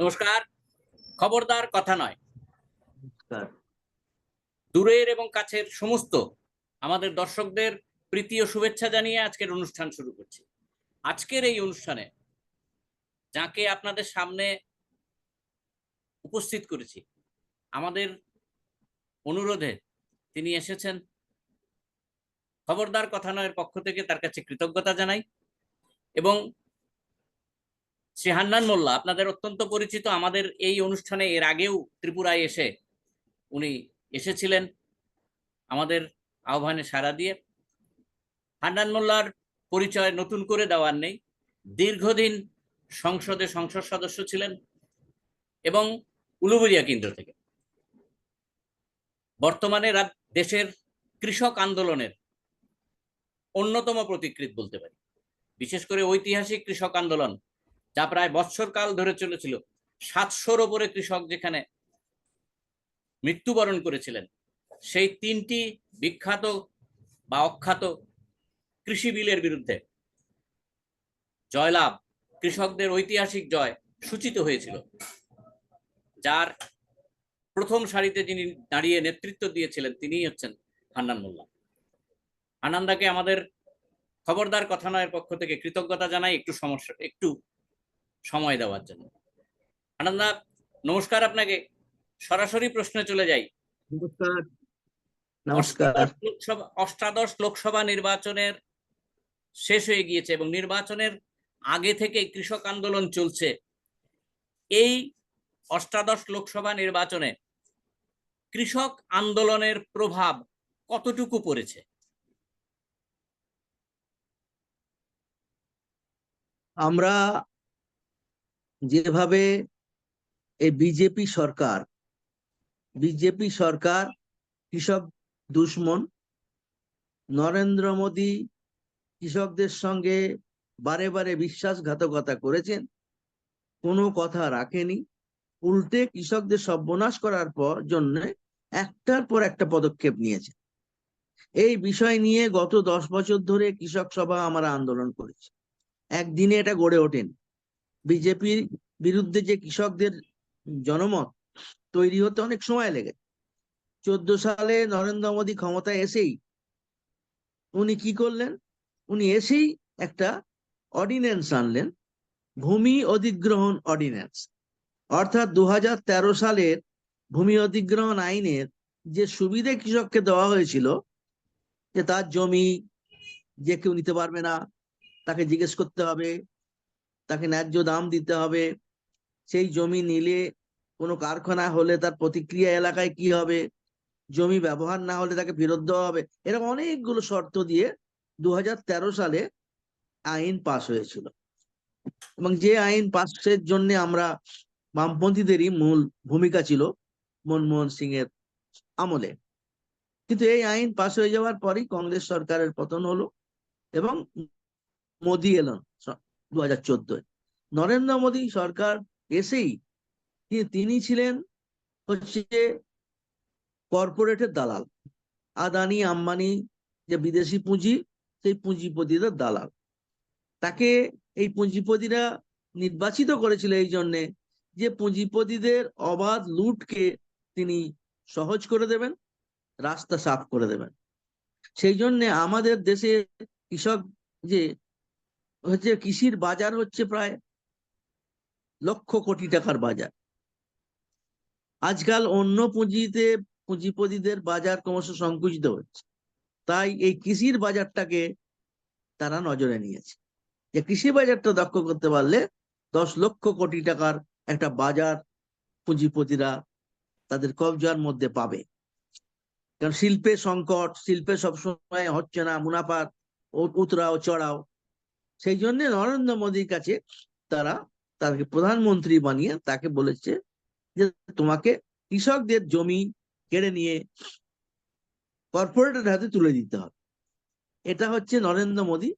নমস্কার। খবরদার কথা নয়। নমস্কার। দূরের এবং কাছের সমস্ত আমাদের দর্শকদের প্রীতি ও শুভেচ্ছা জানিয়ে আজকের অনুষ্ঠান শুরু করছি। আজকের এই অনুষ্ঠানে যাকে আপনাদের সামনে উপস্থিত করেছি, আমাদের অনুরোধে তিনি এসেছেন। খবরদার কথা নয়ের পক্ষ থেকে তার কাছে কৃতজ্ঞতা জানাই। এবং শ্রী হান্নান মোল্লা আপনাদের অত্যন্ত পরিচিত। আমাদের এই অনুষ্ঠানে এর আগেও ত্রিপুরায় এসে উনি এসেছিলেন আমাদের আহ্বানে সাড়া দিয়ে। হান্নান মোল্লার পরিচয় নতুন করে দেওয়ার নেই। দীর্ঘদিন সংসদে সংসদ সদস্য ছিলেন এবং উলুবেড়িয়া কেন্দ্র থেকে বর্তমানে দেশের কৃষক আন্দোলনের অন্যতম প্রতিকৃত বলতে পারি। বিশেষ করে ঐতিহাসিক কৃষক আন্দোলন, যা প্রায় বৎসরকাল ধরে চলেছিল। 700-র ওপরে কৃষক যেখানে মৃত্যুবরণ করেছিলেন, সেই 3টি বিখ্যাত বা অখ্যাত কৃষি বিলের বিরুদ্ধে জয়লাভ, কৃষকদের ঐতিহাসিক জয় সূচিত হয়েছিল, যার প্রথম সারিতে যিনি দাঁড়িয়ে নেতৃত্ব দিয়েছিলেন তিনিই হচ্ছেন হান্নান মোল্লা। হান্নানদাকে আমাদের খবরদার কথা নয়ের পক্ষ থেকে কৃতজ্ঞতা জানাই একটু সময় দেওয়ার জন্য। হান্নানদা, নমস্কার। আপনাকে সরাসরি প্রশ্নে চলে যাই। নমস্কার। নমস্কার। অষ্টাদশ লোকসভা নির্বাচনের শেষ হয়ে গিয়েছে এবং নির্বাচনের আগে থেকে কৃষক আন্দোলন চলছে। এই অষ্টাদশ লোকসভা নির্বাচনে কৃষক আন্দোলনের প্রভাব কতটুকু পড়েছে? আমরা যেভাবে এই বিজেপি সরকার কৃষক দুশ্মন, নরেন্দ্র মোদী কৃষকদের সঙ্গে বারে বারে বিশ্বাসঘাতকতা করেছেন, কোনো কথা রাখেনি, উল্টে কৃষকদের সর্বনাশ করার জন্য একটার পর একটা পদক্ষেপ নিয়েছে। এই বিষয় নিয়ে গত 10 বছর ধরে কৃষক সভা আমরা আন্দোলন করেছি। একদিনে এটা গড়ে ওঠেনি। বিজেপির বিরুদ্ধে যে কৃষকদের জনমত তৈরি হতে অনেক সময় লেগেছে। 14 সালে নরেন্দ্র মোদী ক্ষমতায় এসেই উনি কি করলেন? উনি এসেই একটা অর্ডিন্যান্স আনলেন, ভূমি অধিগ্রহণ অর্ডিন্যান্স। অর্থাৎ 2013 সালের ভূমি অধিগ্রহণ আইনের যে সুবিধে কৃষককে দেওয়া হয়েছিল, যে তার জমি যে কেউ নিতে পারবে না, তাকে জিজ্ঞেস করতে হবে, তাকে ন্যায্য দাম দিতে হবে, সেই জমি নিলে কোনো কারখানা হলে তার প্রতিক্রিয়া এলাকায় কি হবে, জমি ব্যবহার না হলে তাকে ফেরত দেওয়া হবে, এরকম অনেকগুলো শর্ত দিয়ে 2013 সালে আইন পাশ হয়েছিল। এবং যে আইন পাশের জন্য আমরা বামপন্থীদেরই মূল ভূমিকা ছিল মনমোহন সিং এর আমলে। কিন্তু এই আইন পাশ হয়ে যাওয়ার পরই কংগ্রেস সরকারের পতন হলো এবং মোদী এলেন 2014-য়। নরেন্দ্র মোদী সরকার এসেই তিনি ছিলেন হচ্ছে কর্পোরেটের দালাল। আদানি আম্বানি যে বিদেশি পুঁজি, সেই পুঁজিপতিদের দালাল। তাকে এই পুঁজিপতিরা নির্বাচিত করেছিল এই জন্যে যে পুঁজিপতিদের অবাধ লুটকে তিনি সহজ করে দেবেন, রাস্তা সাফ করে দেবেন। সেই জন্যে আমাদের দেশে কৃষক যে হচ্ছে, কৃষির বাজার হচ্ছে প্রায় লক্ষ কোটি টাকার বাজার। আজকাল অন্য পুঁজিপতিদের বাজার ক্রমশ সংকুচিত হচ্ছে। তাই এই কৃষির বাজারটাকে তারা নজরে নিয়েছে, যে কৃষি বাজারটা দক্ষ করতে পারলে 10 লক্ষ কোটি টাকার একটা বাজার পুঁজিপতিরা তাদের কবজার মধ্যে পাবে। কারণ শিল্পের সংকট, শিল্পে সবসময় হচ্ছে না মুনাফার উতরাও চড়াও। সেই জন্য নরেন্দ্র মোদীর কাছে তাকে প্রধানমন্ত্রী বানিয়ে তাকে বলেছে যে তোমাকে কৃষকদের জমি কেড়ে নিয়ে কর্পোরেটের হাতে তুলে দিতে হবে। এটা হচ্ছে নরেন্দ্র মোদী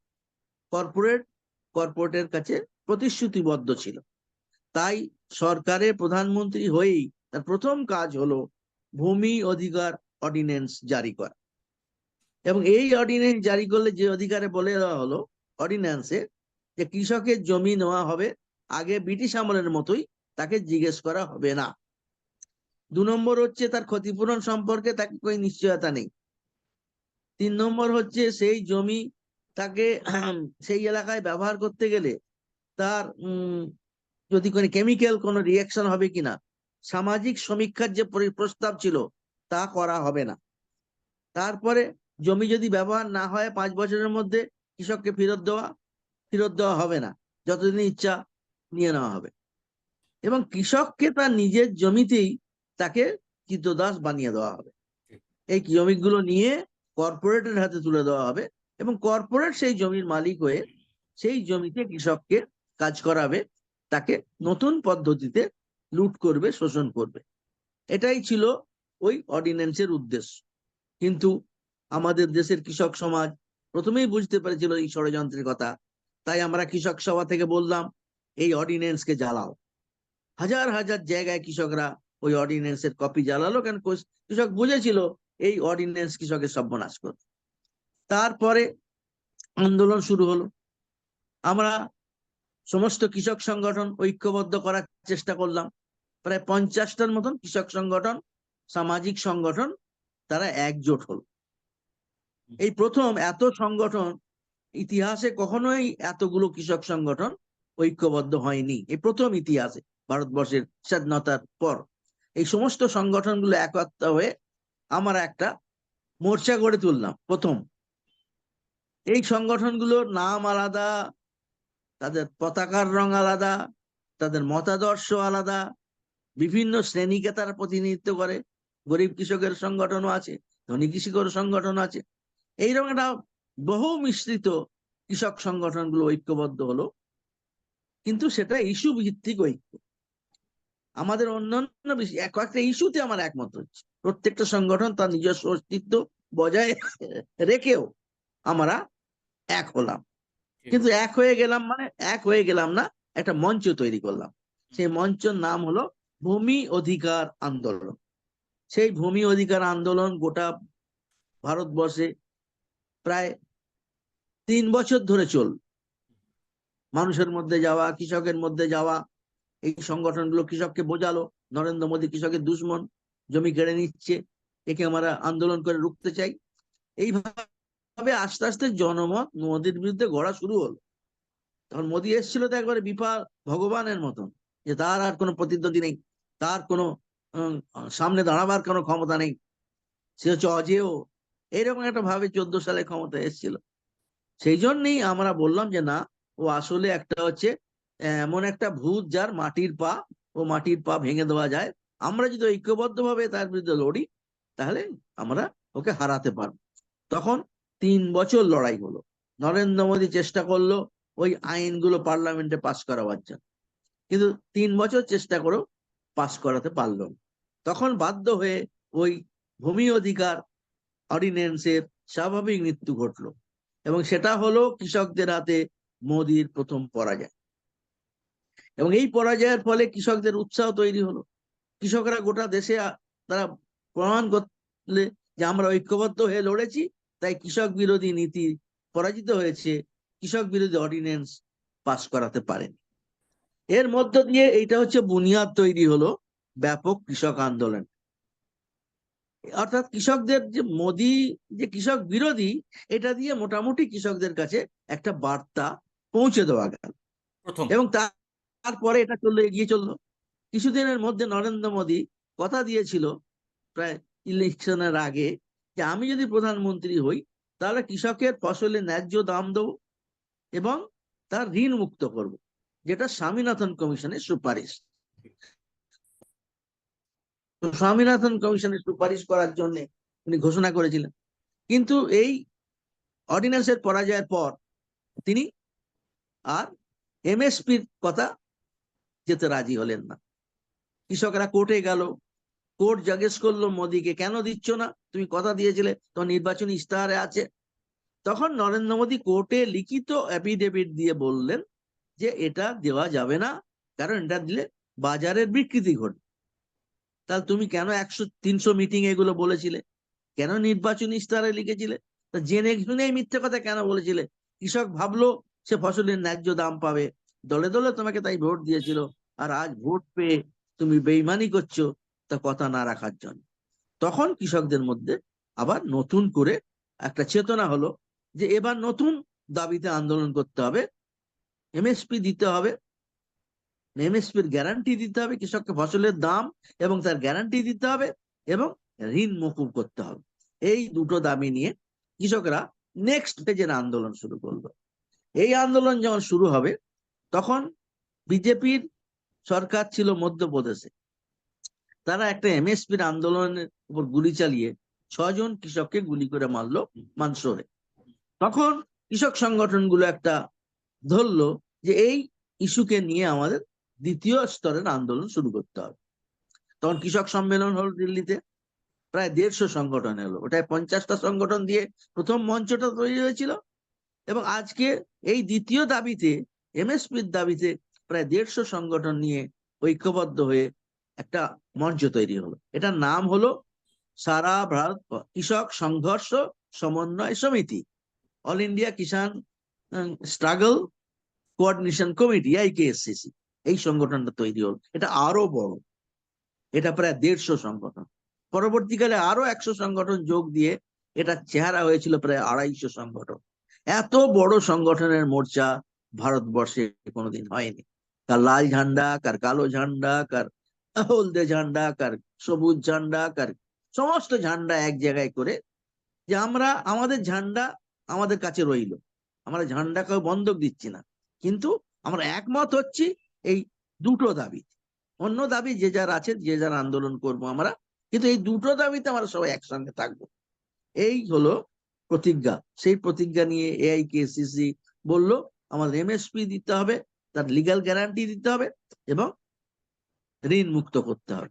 কর্পোরেটের কাছে প্রতিশ্রুতিবদ্ধ ছিল। তাই সরকারের প্রধানমন্ত্রী হয়েই তার প্রথম কাজ হলো ভূমি অধিকার অর্ডিন্যান্স জারি করা। এবং এই অর্ডিন্যান্স জারি করলে যে অধিকারে বলে দেওয়া হলো অর্ডিন্যান্সে, যে কৃষকের জমি নেওয়া হবে আগে ব্রিটিশ আমলের মতোই তাকে জিজ্ঞেস করা হবে না। 2 নম্বর হচ্ছে তার ক্ষতিপূরণ সম্পর্কে তাকে কোনো নিশ্চয়তা নেই। 3 নম্বর হচ্ছে সেই জমি তাকে সেই এলাকায় ব্যবহার করতে গেলে তার যদি কোনো কেমিক্যাল কোনো রিয়াকশন হবে কিনা, সামাজিক সমীক্ষার যে প্রস্তাব ছিল তা করা হবে না। তারপরে জমি যদি ব্যবহার না হয় 5 বছরের মধ্যে কৃষককে ফেরত দেওয়া হবে না, যতদিন ইচ্ছা নিয়ে নেওয়া হবে। এবং কৃষককে তার নিজের জমিতেই তাকে কৃতদাস বানিয়ে দেওয়া হবে। এই জমিগুলো নিয়ে কর্পোরেটের হাতে তুলে দেওয়া হবে এবং কর্পোরেট সেই জমির মালিক হয়ে সেই জমিতে কৃষককে কাজ করাবে, তাকে নতুন পদ্ধতিতে লুট করবে, শোষণ করবে। এটাই ছিল ওই অর্ডিন্যান্সের উদ্দেশ্য। কিন্তু আমাদের দেশের কৃষক সমাজ প্রথমেই বুঝতে পেরেছিল এই ষড়যন্ত্রের কথা। তাই আমরা কৃষক সভা থেকে বললাম, এই অর্ডিন্যান্সকে জ্বালাও। হাজার হাজার জায়গায় কৃষকরা ওই অর্ডিন্যান্সের কপি জ্বালালো, কেন কৃষক বুঝেছিল এই অর্ডিন্যান্স কৃষকের সর্বনাশ করবে। তারপরে আন্দোলন শুরু হলো। আমরা সমস্ত কৃষক সংগঠন ঐক্যবদ্ধ করার চেষ্টা করলাম। প্রায় 50টার মতন কৃষক সংগঠন, সামাজিক সংগঠন, তারা একজোট হলো। এই প্রথম এত সংগঠন, ইতিহাসে কখনোই এতগুলো কৃষক সংগঠন ঐক্যবদ্ধ হয়নি। এই প্রথম ইতিহাসে ভারতবর্ষের স্বাধীনতার পর এই সমস্ত সংগঠনগুলো একত্র হয়ে আমরা একটা মোর্চা গড়ে তুললাম প্রথম। এই সংগঠনগুলোর নাম আলাদা, তাদের পতাকার রং আলাদা, তাদের মতাদর্শ আলাদা, বিভিন্ন শ্রেণীকে তারা প্রতিনিধিত্ব করে। গরিব কৃষকের সংগঠনও আছে, ধনী কৃষকের সংগঠন আছে। এইরকম একটা বহু মিশ্রিত কৃষক সংগঠনগুলো ঐক্যবদ্ধ হলো। কিন্তু সেটা ইস্যু ভিত্তিক ঐক্য। আমাদের অন্যান্য কয়েকটা ইস্যুতে আমার একমত হচ্ছে, প্রত্যেকটা সংগঠন তার নিজস্ব অস্তিত্ব বজায় রেখেও আমরা এক হলাম। কিন্তু এক হয়ে গেলাম মানে এক হয়ে গেলাম না, একটা মঞ্চ তৈরি করলাম। সেই মঞ্চের নাম হলো ভূমি অধিকার আন্দোলন। সেই ভূমি অধিকার আন্দোলন গোটা ভারতবর্ষে প্রায় 3 বছর ধরে চল, মানুষের মধ্যে যাওয়া, কৃষকের মধ্যে যাওয়া। এই সংগঠনগুলো কৃষককে বোঝালো নরেন্দ্র মোদী কৃষকের দুশ্মন, জমি কেড়ে নিচ্ছে, একে আমরা আন্দোলন করে রুখতে চাই। এইভাবে আস্তে আস্তে জনমত মোদীর বিরুদ্ধে গড়া শুরু হলো। তখন মোদী এসেছিল তো একবারে বিপাল ভগবানের মতন, যে তার আর কোনো প্রতিদ্বন্দ্বী নেই, তার কোনো সামনে দাঁড়াবার কোনো ক্ষমতা নেই, সে হচ্ছে অজেয়। এইরকম একটা ভাবে 14 সালে ক্ষমতা এসেছিল। সেই জন্যই আমরা বললাম যে না, ও আসলে একটা হচ্ছে এমন একটা ভূত যার মাটির পা, ও মাটির পা ভেঙে দেওয়া যায়। আমরা যদি ঐক্যবদ্ধ ভাবে তার বিরুদ্ধে লড়ি, তাহলে আমরা ওকে হারাতে পারবো। তখন 3 বছর লড়াই হলো। নরেন্দ্র মোদী চেষ্টা করলো ওই আইনগুলো পার্লামেন্টে পাস করাবার জন্য, কিন্তু 3 বছর চেষ্টা করেও পাস করাতে পারলো না। তখন বাধ্য হয়ে ওই ভূমি অধিকার অর্ডিন্যান্সের স্বাভাবিক মৃত্যু ঘটলো এবং সেটা হলো কৃষকদের হাতে মোদির প্রথম পরাজয়। এবং এই পরাজয়ের ফলে কৃষকদের উৎসাহ তৈরি হলো। কৃষকরা গোটা দেশে তারা প্রমাণ করলে যে আমরা ঐক্যবদ্ধ হয়ে লড়েছি, তাই কৃষক বিরোধী নীতি পরাজিত হয়েছে, কৃষক বিরোধী অর্ডিন্যান্স পাস করাতে পারেনি। এর মধ্য দিয়ে এইটা হচ্ছে বুনিয়াদ তৈরি হলো ব্যাপক কৃষক আন্দোলন। অর্থাৎ কৃষকদের যে মোদী যে কৃষক বিরোধী, এটা দিয়ে মোটামুটি কৃষকদের কাছে একটা বার্তা পৌঁছে দেওয়া গেল। এবং তারপরে এটা এগিয়ে চললো। কিছুদিনের মধ্যে নরেন্দ্র মোদী কথা দিয়েছিল প্রায় ইলেকশনের আগে, যে আমি যদি প্রধানমন্ত্রী হই তাহলে কৃষকের ফসলের ন্যায্য দাম দেবো এবং তার ঋণ মুক্ত করব, যেটা স্বামীনাথন কমিশনের সুপারিশ। তো স্বামীনাথন কমিশনের সুপারিশ করার জন্য উনি ঘোষণা করেছিলেন। কিন্তু এই অর্ডিন্যান্সের পরাজয়ের পর তিনি আর এমএসপির কথা যেতে রাজি হলেন না। কৃষকরা কোর্টে গেল, কোর্ট জিজ্ঞেস করলো মোদীকে, কেন দিচ্ছ না? তুমি কথা দিয়েছিলে, তো নির্বাচনী ইস্তাহারে আছে। তখন নরেন্দ্র মোদী কোর্টে লিখিত অ্যাফিডেভিট দিয়ে বললেন যে এটা দেওয়া যাবে না, কারণ এটা দিলে বাজারের বিকৃতি ঘটবে। তাহলে তুমি কেন 100-300 মিটিং এগুলো বলেছিলে, কেন নির্বাচনী ইস্তাহারে লিখেছিলে? তা জেনে শুনে মিথ্যে কথা কেন বলেছিলে? কৃষক ভাবলো সে ফসলের ন্যায্য দাম পাবে, দলে দলে তোমাকে তাই ভোট দিয়েছিল, আর আজ ভোট পেয়ে তুমি বেইমানি করছো তা কথা না রাখার জন্য। তখন কৃষকদের মধ্যে আবার নতুন করে একটা চেতনা হলো যে এবার নতুন দাবিতে আন্দোলন করতে হবে, এমএসপি দিতে হবে, এমএসপির গ্যারান্টি দিতে হবে, কৃষককে ফসলের দাম এবং তার গ্যারান্টি দিতে হবে, এবং ঋণ মকুব করতে হবে। এই দুটো দাবি নিয়ে কৃষকরা নেক্সট ফেজের আন্দোলন শুরু করলো। এই আন্দোলন যখন শুরু হবে তখন বিজেপির সরকার ছিল মধ্যপ্রদেশে, তারা একটা এমএসপির আন্দোলনের উপর গুলি চালিয়ে 6 জন কৃষককে গুলি করে মারলো মানসোরে। তখন কৃষক সংগঠনগুলো একটা ধরলো যে এই ইস্যুকে নিয়ে আমাদের দ্বিতীয় স্তরের আন্দোলন শুরু করতে হবে। তখন কৃষক সম্মেলন হলো দিল্লিতে, প্রায় 150 সংগঠন এলো, ওটায় 50টা সংগঠন দিয়ে প্রথম মঞ্চটা তৈরি হয়েছিল। এবং আজকে এই দ্বিতীয় দাবিতে, এমএসপির দাবিতে প্রায় 150 সংগঠন নিয়ে ঐক্যবদ্ধ হয়ে একটা মঞ্চ তৈরি হলো। এটার নাম হলো সারা ভারত কৃষক সংঘর্ষ সমন্বয় সমিতি, অল ইন্ডিয়া কিষাণ স্ট্রাগল কোঅর্ডিনেশন কমিটি, আইকেএসসিসি। এই সংগঠনটা তৈরি হলো, এটা আরো বড়, এটা প্রায় 150 সংগঠন। পরবর্তীকালে আরো 100 সংগঠন যোগ দিয়ে এটা চেহারা হয়েছিল প্রায় 250 সংগঠন। এত বড় সংগঠনের মোর্চা ভারতবর্ষে কোনোদিন হয়নি। কার লাল ঝান্ডা, কার কালো ঝান্ডা, কার হলদে ঝান্ডা, কার সবুজ ঝান্ডা, কার সমস্ত ঝান্ডা এক জায়গায় করে যে আমরা আমাদের ঝান্ডা আমাদের কাছে রইল, আমরা ঝান্ডা কেউ বন্ধক দিচ্ছি না, কিন্তু আমরা একমত হচ্ছি এই দুটো দাবি। অন্য দাবি যে যার আছে, যে যার আন্দোলন করব আমরা, কিন্তু এই দুটো দাবিতে আমরা সবাই একসঙ্গে থাকবো। এই হলো প্রতিজ্ঞা। সেই প্রতিজ্ঞা নিয়ে এআইকেসিসি বলল আমাদের এমএসপি দিতে হবে, তার লিগ্যাল গ্যারান্টি দিতে হবে এবং ঋণ মুক্ত করতে হবে।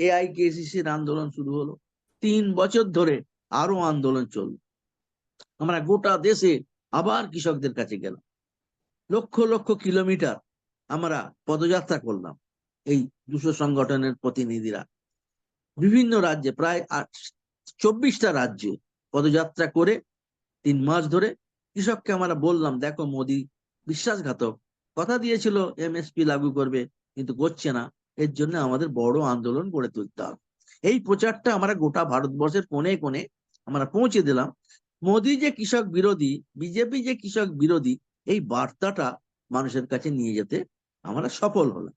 এআইকেসিসির আন্দোলন শুরু হলো, 3 বছর ধরে আরো আন্দোলন চলল। আমরা গোটা দেশে আবার কৃষকদের কাছে গেলাম, লক্ষ লক্ষ কিলোমিটার আমরা পদযাত্রা করলাম। এই 200 সংগঠনের প্রতিনিধিরা বিভিন্ন রাজ্যে, প্রায় 24টা রাজ্যে পদযাত্রা করে 3 মাস ধরে কৃষককে আমরা বললাম, দেখো মোদি বিশ্বাসঘাতক, কথা দিয়েছিল এমএসপি লাগু করবে কিন্তু করছে না, এর জন্য আমাদের বড় আন্দোলন গড়ে তুলতে হবে। এই প্রচারটা আমরা গোটা ভারতবর্ষের কোণে কোণে আমরা পৌঁছে দিলাম। মোদি যে কৃষক বিরোধী, বিজেপি যে কৃষক বিরোধী, এই বার্তাটা মানুষের কাছে নিয়ে যেতে আমরা সফল হলাম।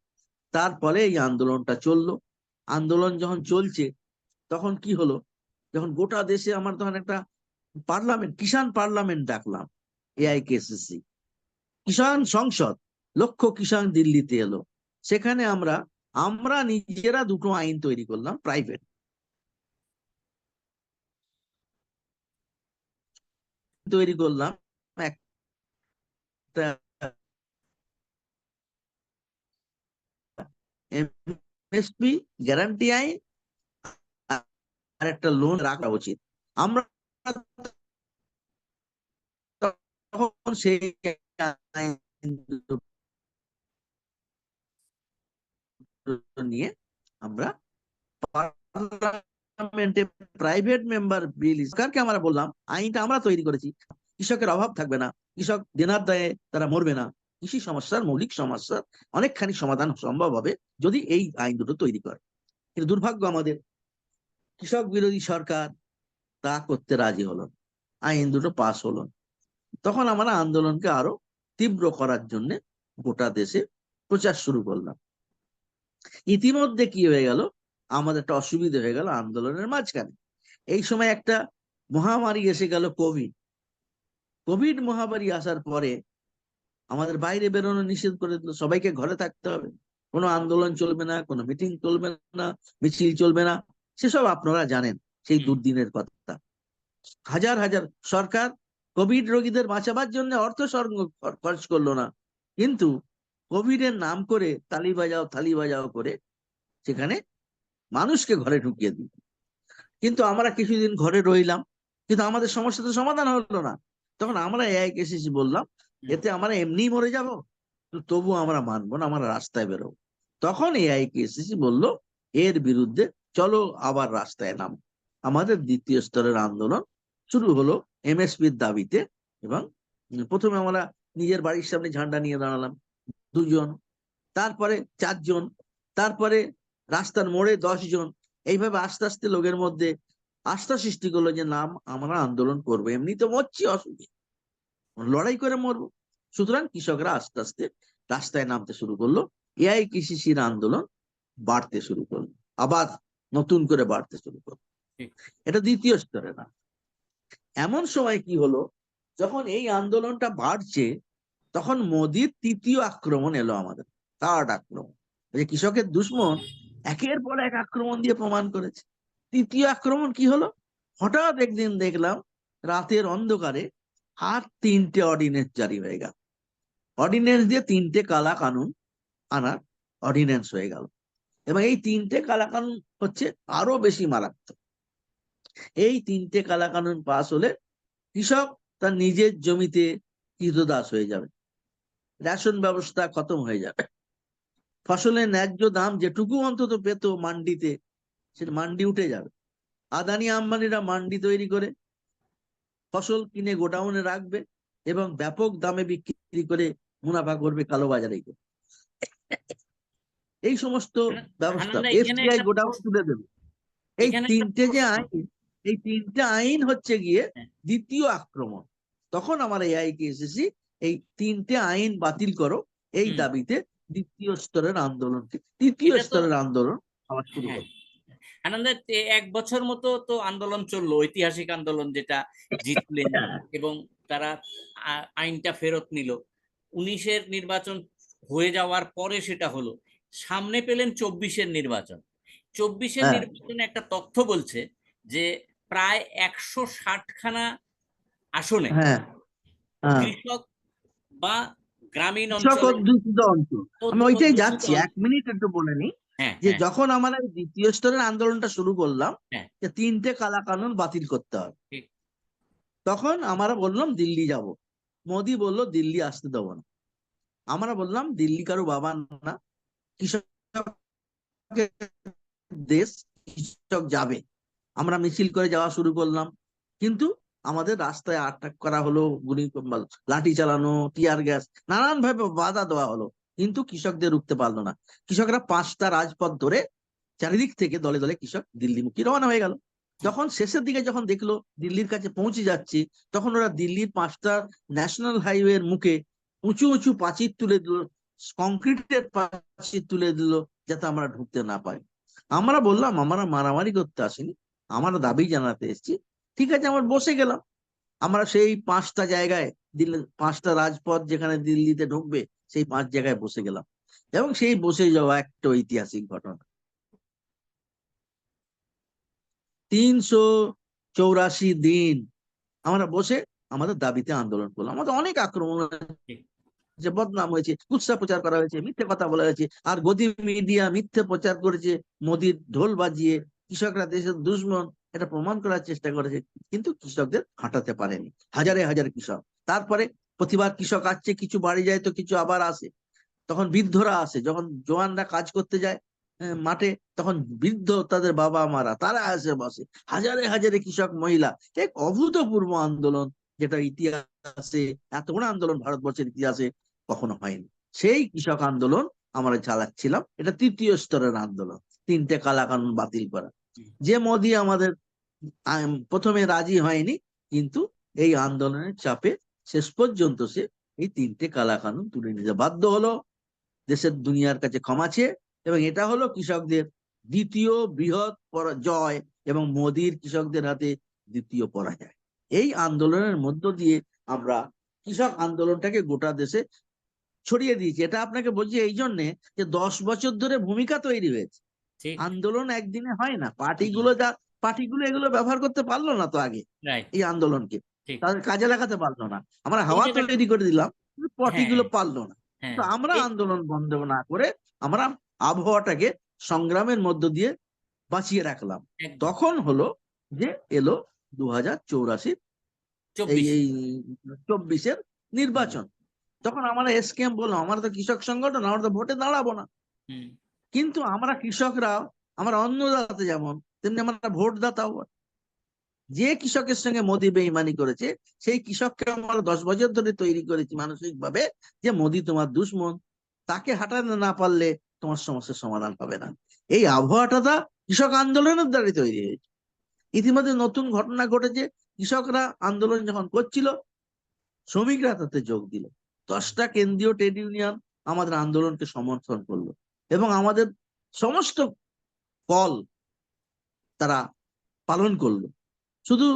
তারপরে এই আন্দোলনটা চললো। আন্দোলন যখন চলছে তখন কি হলো, যখন গোটা দেশে আমার তখন একটা পার্লামেন্ট, কিষাণ পার্লামেন্ট ডাকলাম, এআইকেসিসি কিষাণ সংসদ, লক্ষ কিষাণ দিল্লিতে এলো। সেখানে আমরা আমরা নিজেরা দুটো আইন তৈরি করলাম, প্রাইভেট তৈরি করলাম, একটা এমএসপি গ্যারান্টি আইন আর একটা লোন রাখা উচিত। আমরা তখন সেই আইন নিয়ে আমরা পার্লামেন্টে প্রাইভেট মেম্বার বিল, সরকারকে আমরা বললাম আইনটা আমরা তৈরি করেছি, কৃষকের অভাব থাকবে না, কৃষক দেনার দায়ে তারা মরবে না, কৃষি সমস্যার মৌলিক সমস্যার অনেকখানি সমাধান সম্ভব হবে যদি এই আইন দুটো তৈরি করে। কিন্তু দুর্ভাগ্য আমাদের, কৃষক বিরোধী সরকার তা করতে রাজি হলো, আইন দুটো পাস হলো। তখন আমরা আন্দোলনকে আরো তীব্র করার জন্য গোটা দেশে প্রচার শুরু করলাম। ইতিমধ্যে কি হয়ে গেল, আমাদের একটা অসুবিধা হয়ে গেল আন্দোলনের মাঝখানে। এই সময় একটা মহামারী এসে গেল, কোভিড। কোভিড মহামারী আসার পরে আমাদের বাইরে বেরোনো নিষেধ করে দিল, সবাইকে ঘরে থাকতে হবে, কোনো আন্দোলন চলবে না, কোনো মিটিং চলবে না, মিছিল চলবে না। সেসব আপনারা জানেন, সেই দুর্দিনের কথা। হাজার হাজার সরকার কোভিড রোগীদের বাঁচাবার জন্য অর্থ খরচ করলো না, কিন্তু কোভিড এর নাম করে থালি বাজাও করে সেখানে মানুষকে ঘরে ঢুকিয়ে দিল। কিন্তু আমরা কিছুদিন ঘরে রইলাম, কিন্তু আমাদের সমস্যা তো সমাধান হলো না। তখন আমরা এআইকেসিসি বললাম, এতে আমরা এমনি মরে যাব, তবু আমরা মানবো না, আমরা রাস্তায় বেরোবো। তখন এআইকেসিসি বলল, এর বিরুদ্ধে চলো আবার রাস্তায় নাম। আমাদের দ্বিতীয় স্তরের আন্দোলন শুরু হলো এমএসপির দাবিতে। এবং প্রথমে আমরা নিজের বাড়ির সামনে ঝান্ডা নিয়ে দাঁড়ালাম 2 জন, তারপরে 4 জন, তারপরে রাস্তার মোড়ে 10 জন। এইভাবে আস্তে আস্তে লোকের মধ্যে আস্থা সৃষ্টি করলো যে নাম আমরা আন্দোলন করবো, এমনি তো মরছি, অসুবিধা, লড়াই করে মরবো। সুতরাং কৃষকরা আস্তে আস্তে রাস্তায় নামতে শুরু করলো, এআইকেসিসির আন্দোলন বাড়তে শুরু করলো, আবার নতুন করে বাড়তে শুরু করলো। ঠিক। এটা দ্বিতীয় স্তরে না। এমন সময় কি হলো, যখন এই আন্দোলনটা বাড়ছে, তখন মোদির তৃতীয় আক্রমণ এলো, আমাদের থার্ড আক্রমণ। যে কৃষকের দুশ্মন একের পর এক আক্রমণ দিয়ে প্রমাণ করেছে। তৃতীয় আক্রমণ কি হলো, হঠাৎ একদিন দেখলাম রাতের অন্ধকারে আর 3টে অর্ডিন্যান্স জারি হয়ে গেল। অর্ডিন্যান্স দিয়ে 3টে কালা কানুন আনার অর্ডিন্যান্স হয়ে গেল। এবং এই 3টে কালা কানুন হচ্ছে আরো বেশি মারাত্মক। এই 3টে কালা কানুন পাস হলে কৃষক তার নিজের জমিতে কৃতদাস হয়ে যাবে, রেশন ব্যবস্থা খতম হয়ে যাবে, ফসলের ন্যায্য দাম যেটুকু অন্তত পেত মান্ডিতে, সেটা মান্ডি উঠে যাবে। আদানি আম্বানিরা মান্ডি তৈরি করে ফসল কিনে গোডাউনে রাখবে এবং ব্যাপক দামে বিক্রি করে মুনাফা করবে কালোবাজারে। এই সমস্ত ব্যবস্থা, হান্নানদা, এখানে এফসিআই একটা গোডাউন তুলে দেবে। এই এখানে একটা 3টে যে প্রশ্ন। আইন, এই 3টে আইন হচ্ছে গিয়ে হ্যাঁ, দ্বিতীয় আক্রমণ। তখন আমার এআইকেসিসি এই 3টে আইন বাতিল করো এই হুম, দাবিতে দ্বিতীয় স্তরের আন্দোলনকে, তৃতীয় এটা তো স্তরের আন্দোলন আবার শুরু হ্যাঁ, করো। আনন্দের 1 বছর মতো তো আন্দোলন চললো, ঐতিহাসিক আন্দোলন, যেটা জিতলেন এবং তারা আইনটা ফেরত নিল। 19-এর নির্বাচন হয়ে যাওয়ার পরে সেটা হলো, সামনে পেলেন 24-এর নির্বাচন। 24-এর হ্যাঁ, নির্বাচনে একটা তথ্য বলছে যে প্রায় 160খানা আসনে হ্যাঁ, হ্যাঁ, কৃষক বা গ্রামীণ কৃষক অঞ্চলে অধ্যুষিত অঞ্চল। আমি ওইটাই অধ্যুষিত যাচ্ছি, 1 মিনিট একটু বলে নিই। হ্যাঁ, যে হ্যাঁ, যখন আমরা এই দ্বিতীয় স্তরের আন্দোলনটা শুরু করলাম হ্যাঁ, যে 3টে কালা কানুন বাতিল করতে হবে, ঠিক। তখন আমরা বললাম দিল্লি যাব। মোদি বলল দিল্লি আসতে দেবো না। আমরা বললাম দিল্লি কারো বাবা না, কৃষকের দেশ, কৃষক যাবে। আমরা মিছিল করে যাওয়া শুরু করলাম, কিন্তু আমাদের রাস্তায় আটক করা হলো, গুলি লাঠি চালানো, টিয়ার গ্যাস, নানান ভাবে বাধা দেওয়া হলো, কিন্তু কৃষকদের রুখতে পারলো না। কৃষকরা 5টা রাজপথ ধরে চারিদিক থেকে দলে দলে কৃষক দিল্লিমুখী রওনা হয়ে গেল। যখন শেষের দিকে যখন দেখলো দিল্লির কাছে পৌঁছে যাচ্ছি, তখন ওরা দিল্লির 5টা ন্যাশনাল হাইওয়ের মুখে উঁচু উঁচু প্রাচীর তুলে দিল, কংক্রিটের প্রাচীর তুলে দিল, যাতে আমরা ঢুকতে না পারি। আমরা বললাম আমরা মারামারি করতে আসিনি, আমরা দাবি জানাতে এসেছি। ঠিক আছে, আমরা বসে গেলাম। আমরা সেই 5টা জায়গায়, দিল্লি 5টা রাজপথ যেখানে দিল্লিতে ঢুকবে, সেই 5 জায়গায় বসে গেলাম। এবং সেই বসে যাওয়া একটা ঐতিহাসিক ঘটনা। 384 দিন আমরা বসে আমাদের দাবিতে আন্দোলন করলাম। আমাদের অনেক আক্রমণ হয়েছে, বদনাম হয়েছে, কুৎসা প্রচার করা হয়েছে, মিথ্যে কথা বলা হয়েছে, আর গদি মিডিয়া মিথ্যে প্রচার করেছে, মোদির ঢোল বাজিয়ে কৃষকরা দেশের দুশ্মন এটা প্রমাণ করার চেষ্টা করেছে, কিন্তু কৃষকদের হাঁটাতে পারেনি। হাজারে হাজারে কৃষক। তারপরে প্রতিবার কৃষক আসছে, কিছু বাড়ি যায় তো কিছু আবার আসে। তখন বৃদ্ধরা আসে, যখন জওয়ানরা কাজ করতে যায় মাঠে, তখন বৃদ্ধ তাদের বাবা মারা তারা আসে বসে। হাজারে হাজারে কৃষক মহিলা, এক অভূতপূর্ব আন্দোলন, যেটা ইতিহাসে, এত বড় আন্দোলন ভারতবর্ষের ইতিহাসে কখনো হয়নি। সেই কৃষক আন্দোলন আমরা চালাচ্ছিলাম। এটা তৃতীয় স্তরের আন্দোলন, 3টে কালা কানুন বাতিল করা। যে মোদি আমাদের প্রথমে রাজি হয়নি, কিন্তু এই আন্দোলনের চাপে শেষ পর্যন্ত সে এই 3টে কালা কানুন তুলে নিতে বাধ্য হলো, দেশের দুনিয়ার কাছে ক্ষমা চেয়ে। এবং এটা হলো কৃষকদের দ্বিতীয় বৃহৎ জয় এবং মোদির কৃষকদের হাতে দ্বিতীয় পরাজয়। এই আন্দোলনের মধ্য দিয়ে আমরা কৃষক আন্দোলনটাকে গোটা দেশে ছড়িয়ে দিয়েছি। এটা আপনাকে বলছি এই জন্যে যে 10 বছর ধরে ভূমিকা তৈরি হয়েছে। ঠিক। আন্দোলন একদিনে হয় না। পার্টিগুলো এগুলো ব্যবহার করতে পারলো না তো আগে রাইট। এই আন্দোলনকে, ঠিক। তাদের কাজে লাগাতে পারলো না। আমরা এই হাওয়া জায়গাটা। তৈরি করে দিলাম, হ্যাঁ, পার্টিগুলো পারলো না। হ্যাঁ, তো আমরা এই আন্দোলন বন্ধ না করে আমরা আবহাওয়াটাকে সংগ্রামের মধ্য দিয়ে বাঁচিয়ে রাখলাম। একদম। তখন হলো যে এলো 2084, এই 24। এই 24-এর নির্বাচন। তখন আমরা এসকেএম বললাম আমরা তো কৃষক সংগঠন, আমরা তো ভোটে দাঁড়াবো না। হুম। কিন্তু আমরা কৃষকরা, আমরা অন্নদাতা যেমন, তেমনি আমরা ভোটদাতাও। যে কৃষকের সঙ্গে মোদি বেইমানি করেছে, সেই কৃষককে আমরা 10 বছর ধরে তৈরি করেছি মানসিক ভাবে যে মোদি তোমার দুশ্মন, তাকে হাঁটাতে না পারলে তোমার সমস্যার সমাধান হবে না। এই আবহাওয়াটা কৃষক আন্দোলনের দ্বারা তৈরি হয়েছে। ইতিমধ্যে নতুন ঘটনা ঘটেছে, কৃষকরা আন্দোলন যখন করছিল, শ্রমিকরা তাতে যোগ দিল। 10টা কেন্দ্রীয় ট্রেড ইউনিয়ন আমাদের আন্দোলনকে সমর্থন করলো, এবং আমাদের সমস্ত কল তারা পালন করলো। শুধু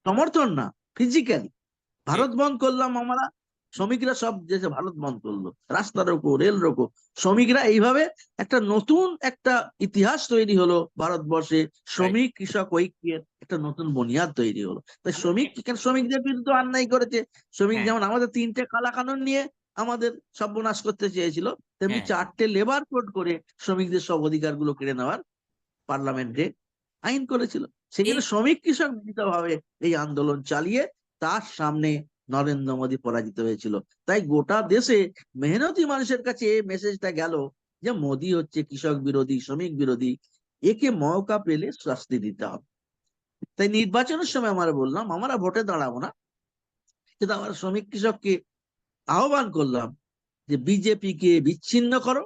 সমর্থন না, ফিজিক্যালি ঠিক। ভারত বন্ধ করলাম আমরা, শ্রমিকরা সব দেশে ভারত বন্ধ করলো, রাস্তা রোকো, রেল রোকো, শ্রমিকরা এইভাবে একটা নতুন একটা ইতিহাস তৈরি হলো ভারতবর্ষে। রাইট। শ্রমিক কৃষক ঐক্যের একটা নতুন বুনিয়াদ তৈরি হলো। তাই শ্রমিকদের বিরুদ্ধে অন্যায় করেছে। শ্রমিক হ্যাঁ, যেমন আমাদের 3টে কালা কানুন নিয়ে আমাদের সর্বনাশ করতে চেয়েছিল, তেমনি হ্যাঁ, 4টে লেবার কোড করে শ্রমিকদের সব অধিকার গুলো কেড়ে নেওয়ার পার্লামেন্টে আইন করেছিল। এই সেখানে শ্রমিক কৃষক মিলিতভাবে এই আন্দোলন চালিয়ে তার সামনে নরেন্দ্র মোদী পরাজিত হয়েছিল। তাই গোটা দেশে মেহনতি মানুষের কাছে এই মেসেজটা গেল যে মোদী হচ্ছে কৃষক বিরোধী, শ্রমিক বিরোধী, একে মৌকা পেলে শাস্তি দিতে হবে। তাই নির্বাচনের সময় আমরা বললাম আমরা ভোটে দাঁড়াবো না, কিন্তু আমরা শ্রমিক কৃষককে আহ্বান করলাম যে বিজেপি কে বিচ্ছিন্ন করো,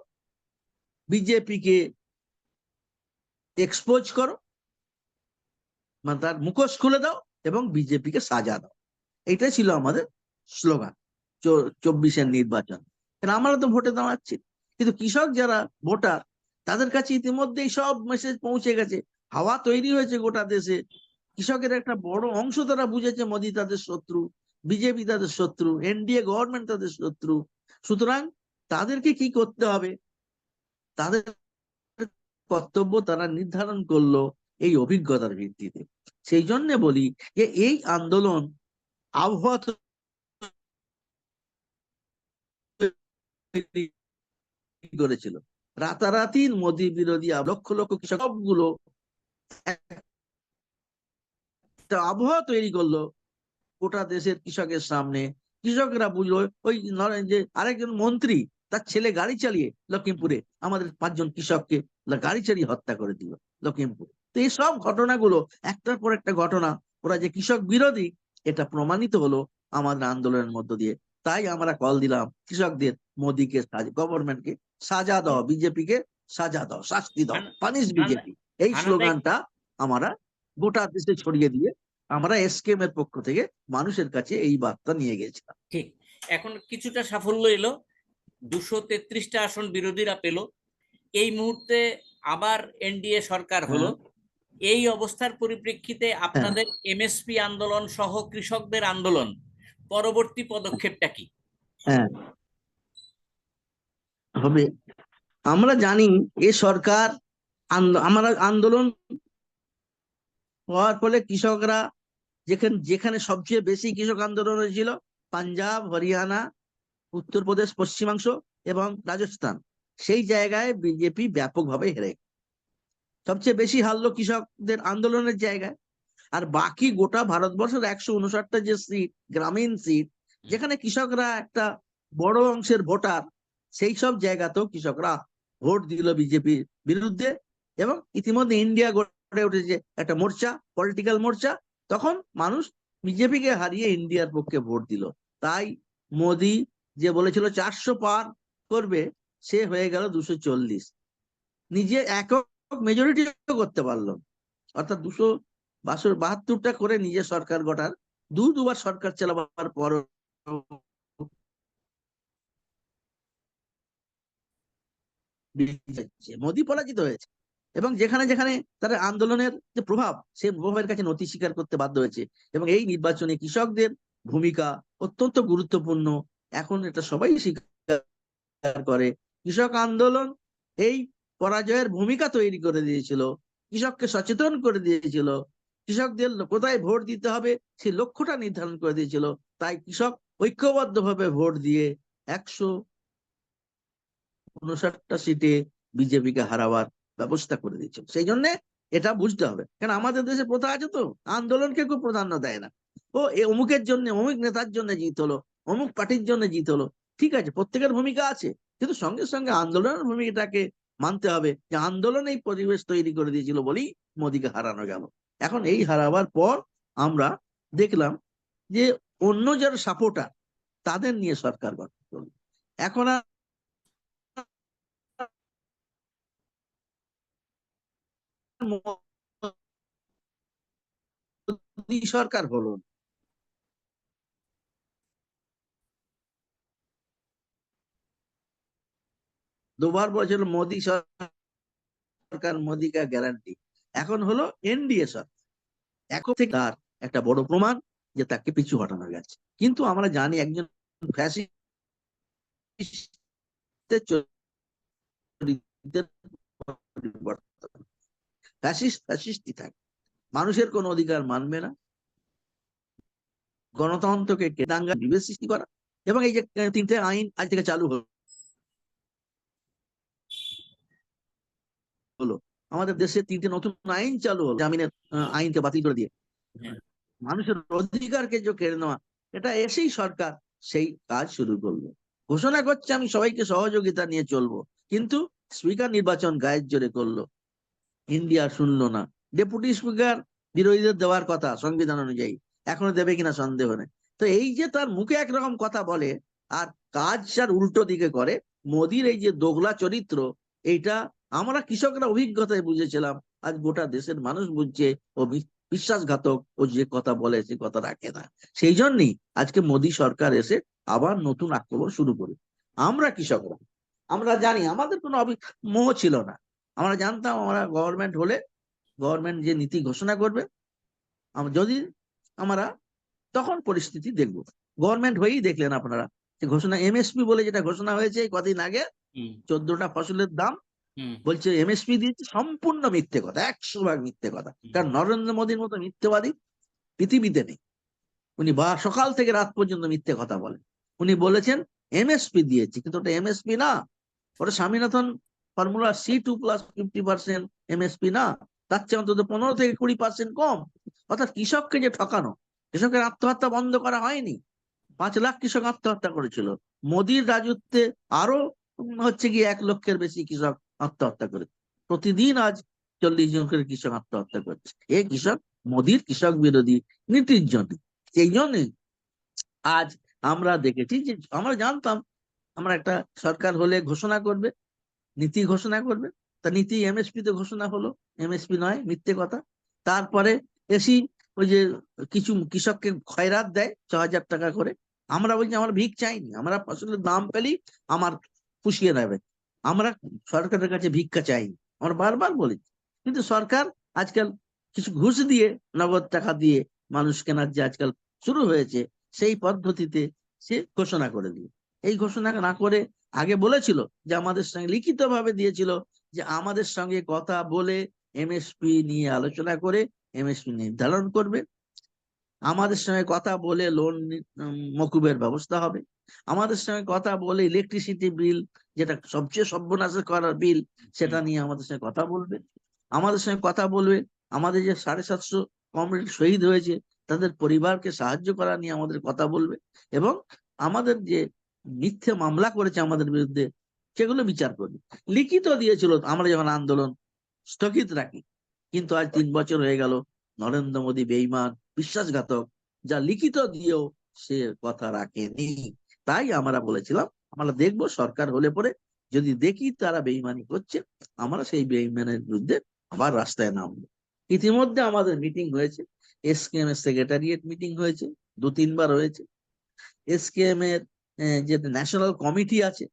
বিজেপি কে এক্সপোজ করো, মানে তার মুখোশ খুলে দাও, এবং বিজেপি কে সাজা দাও। এটাই ছিল আমাদের স্লোগান 24-এর নির্বাচন। আমরা তো ভোটে দাঁড়াচ্ছি, কিন্তু কৃষক যারা ভোটার, তাদের কাছে ইতিমধ্যেই সব মেসেজ পৌঁছে গেছে, হাওয়া তৈরি হয়েছে গোটা দেশে। কৃষকের একটা বড় অংশ তারা বুঝেছে মোদী তাদের শত্রু, বিজেপি তাদের শত্রু, এনডিএ গভর্নমেন্ট তাদের শত্রু। সুতরাং তাদেরকে কি করতে হবে, তাদের কর্তব্য তারা নির্ধারণ করলো এই অভিজ্ঞতার ভিত্তিতে। সেই জন্য বলি যে এই আন্দোলন আবহাওয়া তৈরি করেছিল। রাতারাতি মোদী বিরোধী লক্ষ লক্ষ কৃষক সবগুলো একটা আবহাওয়া তৈরি করলো গোটা দেশের কৃষকের সামনে। কৃষকরা বুঝলো, ওই যে আরেকজন মন্ত্রী তার ছেলে গাড়ি চালিয়ে লখিমপুরে আমাদের 5জন কৃষককে গাড়ি চালিয়ে হত্যা করে দিল লখিমপুরে। তো এই সব ঘটনাগুলো একটার পর একটা ঘটনা, ওরা যে কৃষক বিরোধী এটা প্রমাণিত হলো আমাদের আন্দোলনের মধ্য দিয়ে। তাই আমরা কল দিলাম কৃষকদের, মোদীকে গভর্নমেন্টকে সাজা দাও, বিজেপি কে সাজা দাও, শাস্তি দাও, আন- পানিশ আন- বিজেপি। এই আনন্দে স্লোগানটা আমরা গোটা দেশে ছড়িয়ে দিয়ে আমরা এসকেএম এর পক্ষ থেকে মানুষের কাছে এই বার্তা নিয়ে গেছিলাম। ঠিক। এখন কিছুটা সাফল্য এলো, 233টা আসন বিরোধীরা পেল। এই মুহূর্তে আবার এনডিএ সরকার হলো। হ্যাঁ, এই অবস্থার পরিপ্রেক্ষিতে হ্যাঁ, আপনাদের এমএসপি আন্দোলন সহ কৃষকদের আন্দোলন পরবর্তী পদক্ষেপটা কি? হ্যাঁ, হবে। আমরা জানি এ সরকার আমরা আন্দোলন হওয়ার ফলে কৃষকরা যেখানে যেখানে সবচেয়ে বেশি কৃষক আন্দোলন হয়েছিল, পাঞ্জাব, হরিয়ানা, উত্তরপ্রদেশ পশ্চিমাংশ এবং রাজস্থান, সেই জায়গায় বিজেপি ব্যাপকভাবে হেরে, সবচেয়ে বেশি হারলো কৃষকদের আন্দোলনের জায়গায়। আর বাকি গোটা ভারতবর্ষের 159টা যে সিট, গ্রামীণ সিট, যেখানে কৃষকরা একটা বড় অংশের ভোটার, সেই সব জায়গাতেও কৃষকরা ভোট দিল বিজেপির বিরুদ্ধে। এবং ইতিমধ্যে ইন্ডিয়া গড়ে উঠেছে একটা মোর্চা, পলিটিক্যাল মোর্চা। তখন মানুষ বিজেপিকে হারিয়ে ইন্ডিয়ার পক্ষে ভোট দিল। তাই মোদি যে বলেছিল 400 পার করবে, সে হয়ে গেল 240, নিজে একক মেজরিটি করতে পারলো। অর্থাৎ 272টা করে নিজে সরকার গঠার, দুবার সরকার চালাবার পর মোদী পরাজিত হয়েছে। এবং যেখানে যেখানে তার আন্দোলনের যে প্রভাব, সেই প্রভাবের কাছে নতি স্বীকার করতে বাধ্য হয়েছে। এবং এই নির্বাচনে কৃষকদের ভূমিকা অত্যন্ত গুরুত্বপূর্ণ, এখন এটা সবাই স্বীকার করে। কৃষক আন্দোলন এই পরাজয়ের ভূমিকা তৈরি করে দিয়েছিল, কৃষককে সচেতন করে দিয়েছিল, কৃষকদের কোথায় ভোট দিতে হবে সেই লক্ষ্যটা নির্ধারণ করে দিয়েছিল। তাই কৃষক ঐক্যবদ্ধভাবে ভোট দিয়ে 159টা সিটে বিজেপিকে হারাবার ব্যবস্থা করে দিয়েছিল। সেই জন্য এটা বুঝতে হবে, কারণ আমাদের দেশে প্রথা আছে তো, আন্দোলনকে খুব প্রাধান্য দেয় না। ও অমুকের জন্য, অমুক নেতার জন্য জিত হলো, অমুক পার্টির জন্য জিত হলো, ঠিক আছে, প্রত্যেকের ভূমিকা আছে, কিন্তু সঙ্গে সঙ্গে আন্দোলনের ভূমিকাটাকে মানতে হবে, যে আন্দোলন এই পরিবেশ তৈরি করে দিয়েছিল বলেই মোদীকে হারানো গেল। এখন এই হারাবার পর আমরা দেখলাম যে অন্য যারা সাপোর্টার, তাদের নিয়ে সরকার গঠন করলো। এখন আর মোদী সরকার হলো না। দুবার বলেছিল মোদী সরকার, মোদী কা গ্যারান্টি, এখন হলো এনডিএ সরকার। এখন থেকে তার একটা বড় প্রমাণ যে তাকে পিছু হটানো গেছে। কিন্তু আমরা জানি একজন ফ্যাসিস্টের চরিত্রের পরিবর্তন, ফ্যাসিস্টই থাকে, মানুষের কোনো অধিকার মানবে না, গণতন্ত্রকে দাঙ্গা বিভেদ সৃষ্টি করা। এবং এই যে তিনটে আইন আজ থেকে চালু হলো, আমাদের দেশে তিনটে নতুন আইন চালু হলো জামিনের আইনকে বাতিল করে দিয়ে হ্যাঁ। মানুষের অধিকারকে যে কেড়ে নেওয়া, এটা এসেই সরকার সেই কাজ শুরু করলো। ঘোষণা করছে আমি সবাইকে সহযোগিতা নিয়ে চলবো, কিন্তু স্পিকার নির্বাচন গায়ের জোরে করলো, ইন্ডিয়া শুনলো না। ডেপুটি স্পিকার বিরোধীদের দেওয়ার কথা সংবিধান অনুযায়ী, এখনো দেবে কিনা সন্দেহ নেই। তো এই যে তার মুখে একরকম কথা বলে আর কাজ তার উল্টো দিকে করে, মোদির এই যে দোগলা চরিত্র, এইটা আমরা কৃষকরা অভিজ্ঞতায় বুঝেছিলাম, আজ গোটা দেশের মানুষ বুঝছে ও বিশ্বাসঘাতক, ও যে কথা বলে সে কথা রাখে না। সেই জন্যই আজকে মোদী সরকার এসে আবার নতুন আক্রমণ শুরু করে। আমরা কৃষকরা আমরা জানি আমাদের কোনো মোহ ছিল না। আমরা জানতাম আমরা গভর্নমেন্ট হলে গভর্নমেন্ট যে নীতি ঘোষণা করবে, যদি আমরা তখন পরিস্থিতি দেখব। গভর্নমেন্ট হয়েই দেখলেন আপনারা যে ঘোষণা, এমএসপি বলে যেটা ঘোষণা হয়েছে কদিন আগে, 14টা ফসলের দাম বলছে এমএসপি দিয়েছে, সম্পূর্ণ মিথ্যে কথা, 100% মিথ্যে কথা। কারণ নরেন্দ্র মোদীর মতো মিথ্যেবাদী পৃথিবীতে নেই। উনি সকাল থেকে রাত পর্যন্ত মিথ্যে কথা বলেন। উনি বলেছেন এমএসপি দিয়েছি, কিন্তু ওটা এমএসপি না, ওটা স্বামীনাথন ফর্মুলা C2+50% এমএসপি না, তার চেয়ে অন্তত 15 থেকে 20% কম। অর্থাৎ কৃষককে যে ঠকানো, কৃষকের আত্মহত্যা বন্ধ করা হয়নি, 5 লাখ কৃষক আত্মহত্যা করেছিল। মোদির রাজত্বে আরো হচ্ছে গিয়ে 1 লক্ষের বেশি কৃষক আত্মহত্যা করে, প্রতিদিন আজ 40 জন করে কৃষক আত্মহত্যা করছে। এই কৃষক মোদির কৃষক বিরোধী নীতির জন্য। সেই জন্যই আজ আমরা দেখেছি যে, আমরা জানতাম আমরা একটা সরকার হলে ঘোষণা করবে, নীতি ঘোষণা করবে, তা নীতি এমএসপি তে ঘোষণা হলো, এমএসপি নয়, মিথ্যে কথা। তারপরে এসি ওই যে কিছু কৃষককে খয়রাত দেয় 6,000 টাকা করে। আমরা বলছি আমরা ভিক চাইনি, আমরা ফসলের দাম পেলেই আমার পুষিয়ে নেবে, আমরা সরকারের কাছে ভিক্ষা চাইনি, আমরা বারবার বলেছি। কিন্তু সরকার আজকাল কিছু ঘুষ দিয়ে, নগদ টাকা দিয়ে মানুষ কেনার যে আজকাল শুরু হয়েছে, সেই পদ্ধতিতে সে ঘোষণা করে দিয়ে, এই ঘোষণা না করে আগে বলেছিল যে আমাদের সঙ্গে লিখিত ভাবে দিয়েছিল যে আমাদের সঙ্গে কথা বলে এমএসপি নিয়ে আলোচনা করে এমএসপি নির্ধারণ করবে, আমাদের সঙ্গে কথা বলে লোন মকুবের ব্যবস্থা হবে, আমাদের সঙ্গে কথা বলে ইলেকট্রিসিটি বিল, যেটা সবচেয়ে সর্বনাশা করার বিল, সেটা নিয়ে আমাদের সঙ্গে কথা বলবে, আমাদের সঙ্গে কথা বলবে আমাদের যে 750 কমরেড শহীদ হয়েছে তাদের পরিবারকে সাহায্য করা নিয়ে আমাদের কথা বলবে, এবং আমাদের যে মিথ্যে মামলা করেছে আমাদের বিরুদ্ধে সেগুলো বিচার করবে। লিখিত দিয়েছিল আমরা যখন আন্দোলন স্থগিত রাখি। কিন্তু আজ 3 বছর হয়ে গেল, নরেন্দ্র মোদী বেঈমান, বিশ্বাসঘাতক, যা লিখিত দিয়েও সে কথা রাখেনি। তাই আমরা বলেছিলাম আমরা দেখবো সরকার হলে পরে যদি দেখি তারা বেঈমানি করছে, আমরা সেই বেঈমানের বিরুদ্ধে আবার রাস্তায় নামবো। ইতিমধ্যে আমাদের মিটিং হয়েছে, এসকেএম এর সেক্রেটারিয়েট মিটিং হয়েছে, 2-3 বার হয়েছে। এসকেএম এর যে ন্যাশনাল কমিটি আছে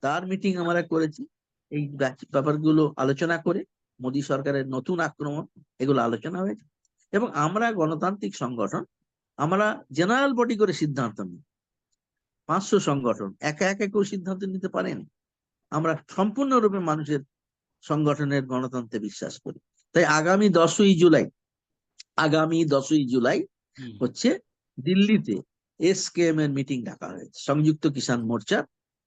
তার মিটিং আমরা করেছি, এই ব্যাপারগুলো আলোচনা করে মোদী সরকারের নতুন আক্রমণ এগুলো আলোচনা হয়েছে। এবং আমরা গণতান্ত্রিক সংগঠন, আমরা জেনারেল বডি করে সিদ্ধান্ত নিই, 500 সংগঠন একা একা কেউ সিদ্ধান্ত নিতে পারেন। আমরা সম্পূর্ণরূপে মানুষের সংগঠনের গণতন্ত্রে বিশ্বাস করি। তাই আগামী 10ই জুলাই হচ্ছে দিল্লিতে এসকেএম এর মিটিং ডাকা হয়েছে, সংযুক্ত কিষাণ মোর্চার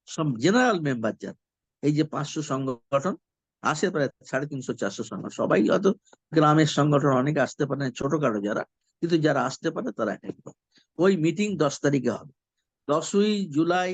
সব জেনারেল মেম্বার যারা, এই যে 500 সংগঠন আসে, প্রায় 350-400 সংগঠন, সবাই হয়তো গ্রামের সংগঠন, অনেকে আসতে পারে ছোটখাটো যারা, কিন্তু যারা আসতে পারে তারা একদম। ওই মিটিং 10 তারিখে হবে। 10ই জুলাই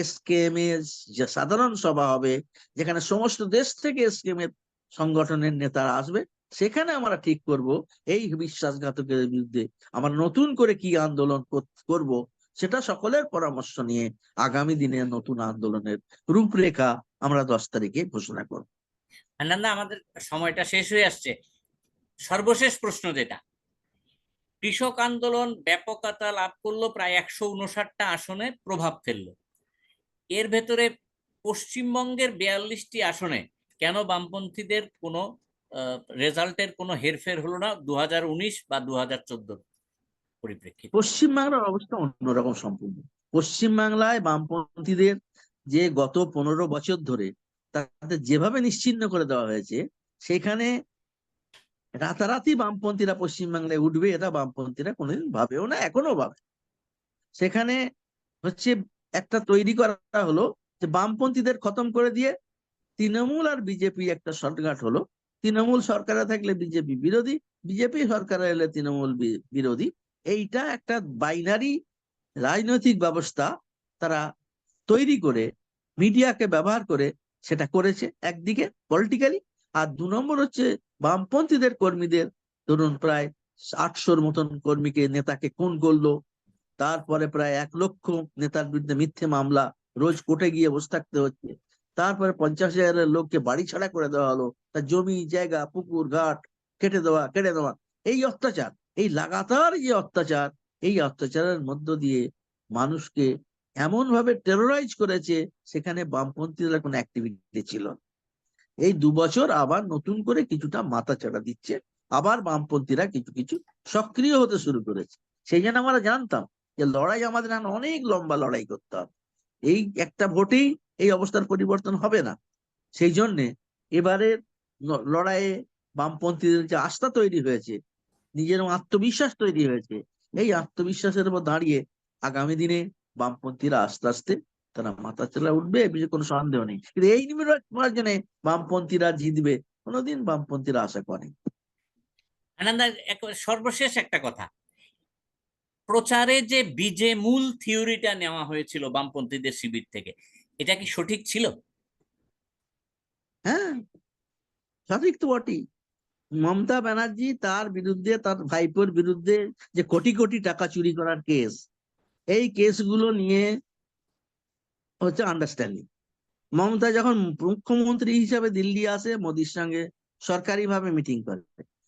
এসকেএম এর যে সাধারণ সভা হবে, যেখানে সমস্ত দেশ থেকে এসকেএম এর সংগঠনের নেতারা আসবে, সেখানে আমরা ঠিক করব এই বিশ্বাসঘাতকের বিরুদ্ধে আমরা নতুন করে কি আন্দোলন করব, সেটা সকলের পরামর্শ নিয়ে আগামী দিনে নতুন আন্দোলনের রূপরেখা আমরা 10 তারিখে ঘোষণা করব। হান্নান দা, আমাদের সময়টা শেষ হয়ে আসছে। সর্বশেষ প্রশ্ন যেটা, কৃষক আন্দোলন ব্যাপকতা লাভ করলো, প্রায় 159টা আসনে প্রভাব ফেললো। এর ভেতরে পশ্চিমবঙ্গের 42টি আসনে কেন বামপন্থীদের কোনো রেজাল্টের কোনো হেরফের হলো না 2019 বা 2014 পরিপ্রেক্ষিতে? পশ্চিমবাংলার অবস্থা অন্যরকম সম্পূর্ণ। পশ্চিমবাংলায় বামপন্থীদের যে গত 15 বছর ধরে তাদের যেভাবে নিশ্চিহ্ন করে দেওয়া হয়েছে, সেখানে রাতারাতি বামপন্থীরা পশ্চিমবাংলায় উঠবে এটা বামপন্থীরা কোনোদিন ভাবেও না, এখনো ভাবে। সেখানে হচ্ছে একটা তৈরি করা হলো যে বামপন্থীদের খতম করে দিয়ে তৃণমূল আর বিজেপি একটা শর্টকাট হলো। তৃণমূল সরকারে থাকলে বিজেপি বিরোধী, বিজেপি সরকারে এলে তৃণমূল বিরোধী। এইটা একটা বাইনারি রাজনৈতিক ব্যবস্থা তারা তৈরি করে মিডিয়াকে ব্যবহার করে সেটা করেছে একদিকে পলিটিক্যালি। আর 2 নম্বর হচ্ছে বামপন্থীদের কর্মীদের, ধরুন প্রায় 800-র মতন কর্মীকে নেতাকে খুন করলো, তারপরে প্রায় 1 লক্ষ নেতার বিরুদ্ধে মিথ্যে মামলা, রোজ কোর্টে গিয়ে বসে থাকতে হচ্ছে, তারপরে 50,000 লোককে বাড়ি ছাড়া করে দেওয়া হলো, তার জমি জায়গা পুকুর ঘাট কেটে দেওয়া। এই অত্যাচার, এই লাগাতার যে অত্যাচার, এই অত্যাচারের মধ্য দিয়ে মানুষকে এমন ভাবে টেরোরাইজ করেছে, সেখানে বামপন্থীদের কোনো অ্যাক্টিভিটি ছিল না। এই 2 বছর আবার নতুন করে কিছুটা মাথাচাড়া দিচ্ছে, আবার বামপন্থীরা কিছু কিছু সক্রিয় হতে শুরু করেছে। সেই জন্য আমরা জানতাম যে লড়াই আমাদের এখন অনেক লম্বা লড়াই করতে হবে, এই একটা ভোটেই এই অবস্থার পরিবর্তন হবে না। সেই জন্যে এবারের লড়াইয়ে বামপন্থীদের যে আস্থা তৈরি হয়েছে, নিজের আত্মবিশ্বাস তৈরি হয়েছে, এই আত্মবিশ্বাসের উপর দাঁড়িয়ে আগামী দিনে বামপন্থীরা আস্তে আস্তে তারা মাথা চালা উঠবে, এ বিষয়ে কোনো সন্দেহ নেই। কিন্তু এই নির্বাচনে বামপন্থীরা জিতবে কোনোদিন বামপন্থীরা আশা করে। আনন্দ, সর্বশেষ একটা কথা, প্রচারে যে বিজে মূল থিওরিটা নেওয়া হয়েছিল বামপন্থীদের শিবির থেকে, এটা কি সঠিক ছিল? হ্যাঁ, সঠিক তো বটেই। মমতা ব্যানার্জি তার বিরুদ্ধে, তার ভাইপোর বিরুদ্ধে যে কোটি কোটি টাকা চুরি করার কেস, এই কেসগুলো নিয়ে হচ্ছে আন্ডারস্ট্যান্ডিং। মমতা যখন মুখ্যমন্ত্রী হিসাবে দিল্লি আসে, মোদির সঙ্গে সরকারি ভাবে মিটিং করে,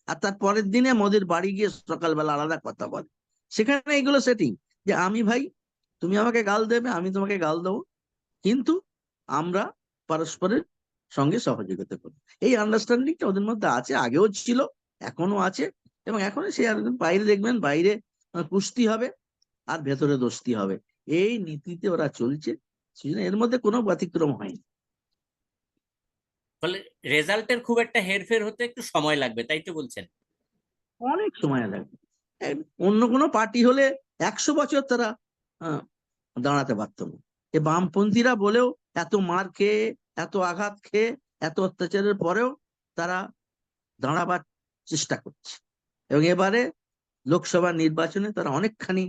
আর তার পরের দিনে মোদির বাড়ি গিয়ে সকালবেলা আলাদা কথা বলে। সেখানে এগুলো সেটিং, যে আমি ভাই, তুমি আমাকে গাল দেবে, আমি তোমাকে গাল দেবো, কিন্তু আমরা পরস্পরের সঙ্গে সহযোগিতা করি। এই আন্ডারস্ট্যান্ডিংটা ওদের মধ্যে আছে, আগেও ছিল, এখনো আছে। এবং এখনো সে আর বাইরে দেখবেন, বাইরে কুস্তি হবে আর ভেতরে দোস্তি হবে, এই নীতিতে ওরা চলছে। সেজন্য এর মধ্যে কোনো ব্যতিক্রম হয়নি। ফলে রেজাল্টের খুব একটা হেরফের হতে একটু সময় লাগবে, তাই তো বলছেন? অনেক সময় লাগবে। অন্য কোনো পার্টি হলে 100 বছর তারা আহ, দাঁড়াতে পারতো না। এ বামপন্থীরা বলেও এত মার খেয়ে, এত আঘাত খেয়ে, এত অত্যাচারের পরেও তারা দাঁড়াবার চেষ্টা করছে। এবং এবারে লোকসভা নির্বাচনে তারা অনেকখানি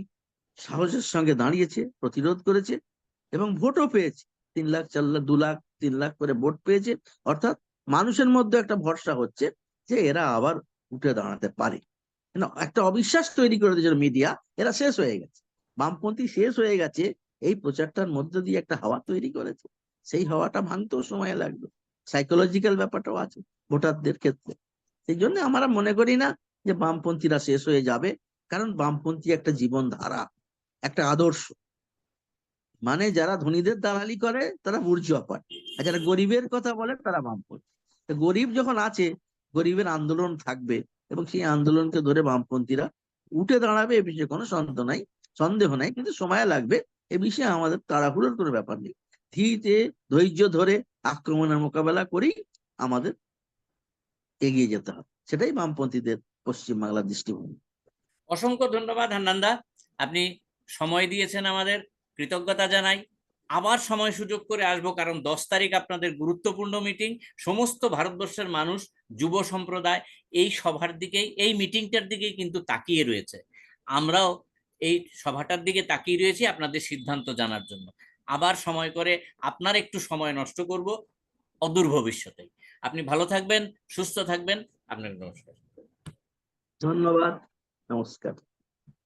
সাহসের সঙ্গে দাঁড়িয়েছে, প্রতিরোধ করেছে এবং ভোটও পেয়েছে। 3 লাখ 4 লাখ 2 লাখ 3 লাখ করে ভোট পেয়েছে। অর্থাৎ মানুষের মধ্যে একটা ভরসা হচ্ছে যে এরা আবার উঠে দাঁড়াতে পারে। একটা অবিশ্বাস তৈরি করে দিয়েছিল মিডিয়া, এরা শেষ হয়ে গেছে, বামপন্থী শেষ হয়ে গেছে, এই প্রচারটার মধ্যে দিয়ে একটা হাওয়া তৈরি করেছে। সেই হাওয়াটা ভাঙতেও সময় লাগবে, সাইকোলজিক্যাল ব্যাপারটাও আছে ভোটারদের ক্ষেত্রে। সেই জন্য আমরা মনে করি না যে বামপন্থীরা শেষ হয়ে যাবে, কারণ বামপন্থী একটা জীবনধারা, একটা আদর্শ। মানে যারা ধনীদের দালালি করে তারা বুর্জোয়া পার্টি, আর যারা গরিবের কথা বলে তারা বামপন্থী। তো গরিব যখন আছে, গরিবের আন্দোলন থাকবে, এবং সেই আন্দোলনকে ধরে বামপন্থীরা উঠে দাঁড়াবে, এ বিষয়ে কোনো সন্দেহ নাই, কিন্তু সময় লাগবে। এ বিষয়ে আমাদের তাড়াহুড়োর কোনো ব্যাপার নেই, ধীরে ধৈর্য ধরে আক্রমণের মোকাবেলা করেই আমাদের এগিয়ে যেতে হবে। সেটাই বামপন্থীদের পশ্চিমবাংলার দৃষ্টিভঙ্গি। অসংখ্য ধন্যবাদ হান্নান্দা, আপনি সময় দিয়েছেন, আমাদের কৃতজ্ঞতা জানাই। আবার সময় সুযোগ করে আসবো, কারণ 10 তারিখ আপনাদের গুরুত্বপূর্ণ মিটিং। সমস্ত ভারতবর্ষের মানুষ, যুব সম্প্রদায় এই সভার দিকেই, এই মিটিংটার দিকেই কিন্তু তাকিয়ে রয়েছে। আমরাও এই সভাটার দিকে তাকিয়ে রয়েছি আপনাদের সিদ্ধান্ত জানার জন্য। আবার সময় করে আপনার একটু সময় নষ্ট করব অদূর ভবিষ্যতে। আপনি ভালো থাকবেন, সুস্থ থাকবেন। আপনাকে নমস্কার। ধন্যবাদ, নমস্কার।